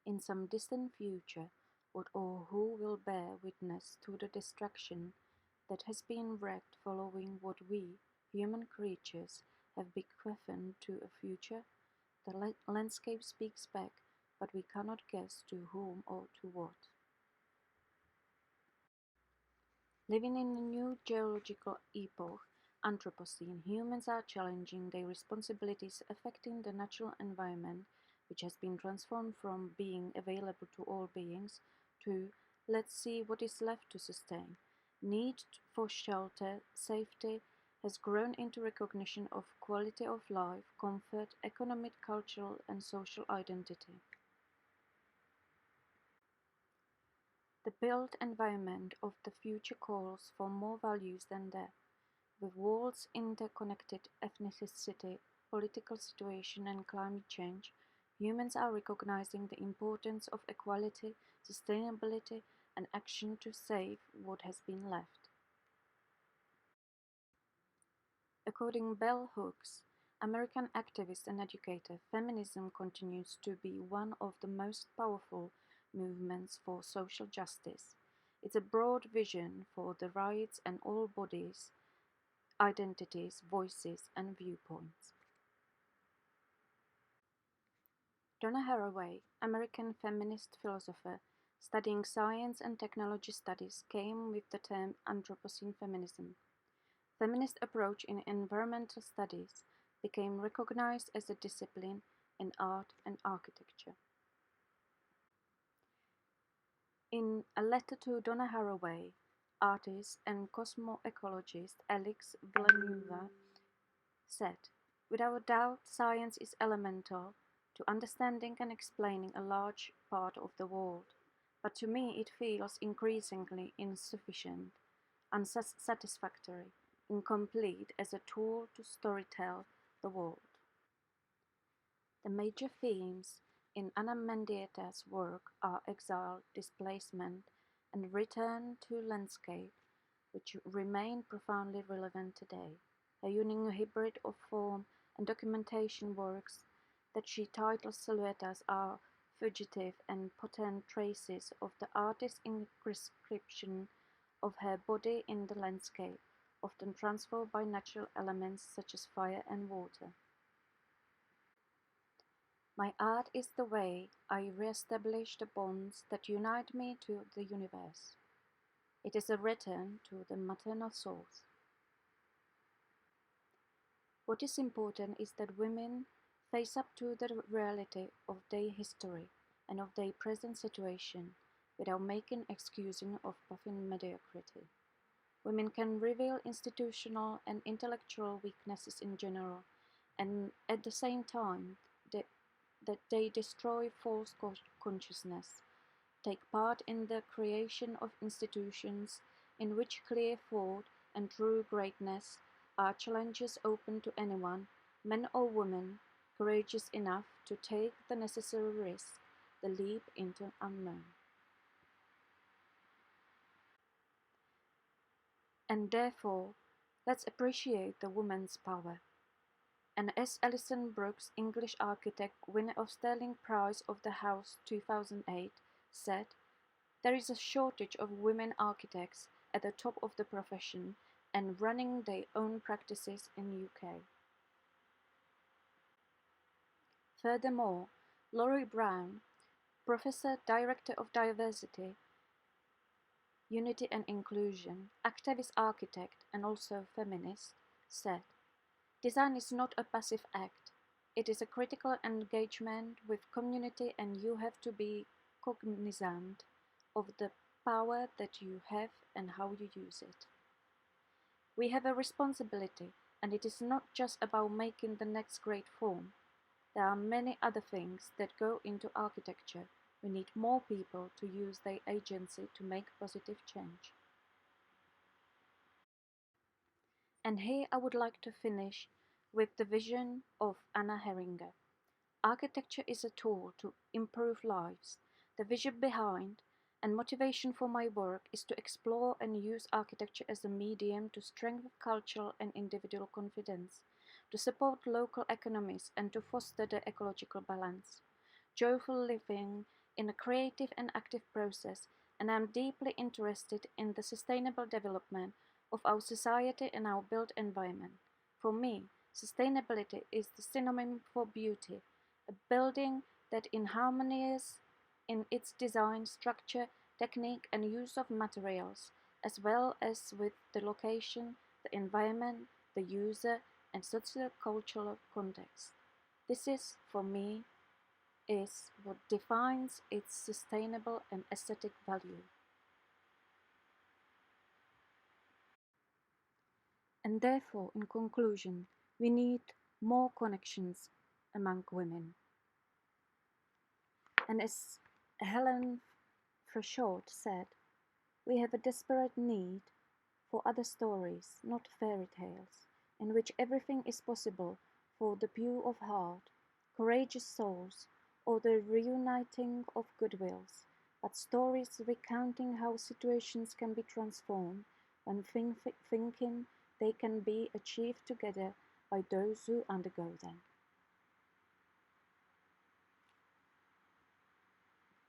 In some distant future, what or who will bear witness to the destruction that has been wreaked following what we, human creatures, have bequeathed to a future? The landscape speaks back, but we cannot guess to whom or to what. Living in a new geological epoch, Anthropocene, humans are challenging their responsibilities affecting the natural environment, which has been transformed from being available to all beings to let's see what is left to sustain. Need for shelter, safety has grown into recognition of quality of life, comfort, economic, cultural, and social identity. The built environment of the future calls for more values than that. With world's interconnected ethnicity, political situation, and climate change, humans are recognizing the importance of equality, sustainability, and action to save what has been left. According Bell Hooks, American activist and educator, feminism continues to be one of the most powerful movements for social justice. It's a broad vision for the rights and all bodies, identities, voices, and viewpoints. Donna Haraway, American feminist philosopher studying science and technology studies, came with the term Anthropocene feminism. Feminist approach in environmental studies became recognized as a discipline in art and architecture. In a letter to Donna Haraway, artist and cosmoecologist Alex Villanueva said, "Without doubt, science is elemental to understanding and explaining a large part of the world, but to me it feels increasingly insufficient, unsatisfactory, incomplete as a tool to storytell the world." The major themes in Ana Mendieta's work are exile, displacement, and return to landscape, which remain profoundly relevant today. Her unique hybrid of form and documentation works that she titles Silhouettes are fugitive and potent traces of the artist's inscription of her body in the landscape, often transformed by natural elements such as fire and water. My art is the way I re-establish the bonds that unite me to the universe. It is a return to the maternal source. What is important is that women face up to the reality of their history and of their present situation without making excuses of puffing mediocrity. Women can reveal institutional and intellectual weaknesses in general, and at the same time, that they destroy false consciousness, take part in the creation of institutions in which clear thought and true greatness are challenges open to anyone, man or woman, courageous enough to take the necessary risk, the leap into unknown. And therefore, let's appreciate the woman's power. And as Alison Brooks, English architect, winner of Sterling Prize of the House 2008, said, "There is a shortage of women architects at the top of the profession and running their own practices in UK." Furthermore, Laurie Brown, Professor, Director of Diversity, Unity and Inclusion, activist architect and also feminist, said, "Design is not a passive act. It is a critical engagement with community and you have to be cognizant of the power that you have and how you use it. We have a responsibility, and it is not just about making the next great form. There are many other things that go into architecture. We need more people to use their agency to make positive change." And here I would like to finish with the vision of Anna Heringer. Architecture is a tool to improve lives. The vision behind and motivation for my work is to explore and use architecture as a medium to strengthen cultural and individual confidence, to support local economies, and to foster the ecological balance. Joyful living in a creative and active process, and I am deeply interested in the sustainable development of our society and our built environment. For me, sustainability is the synonym for beauty, a building that is harmonious in its design, structure, technique, and use of materials, as well as with the location, the environment, the user, and socio-cultural context. This is, for me, is what defines its sustainable and aesthetic value. And therefore, in conclusion, we need more connections among women. And as Helen Freshort said, we have a desperate need for other stories, not fairy tales, in which everything is possible for the pure of heart, courageous souls, or the reuniting of goodwills, but stories recounting how situations can be transformed when thinking they can be achieved together by those who undergo them.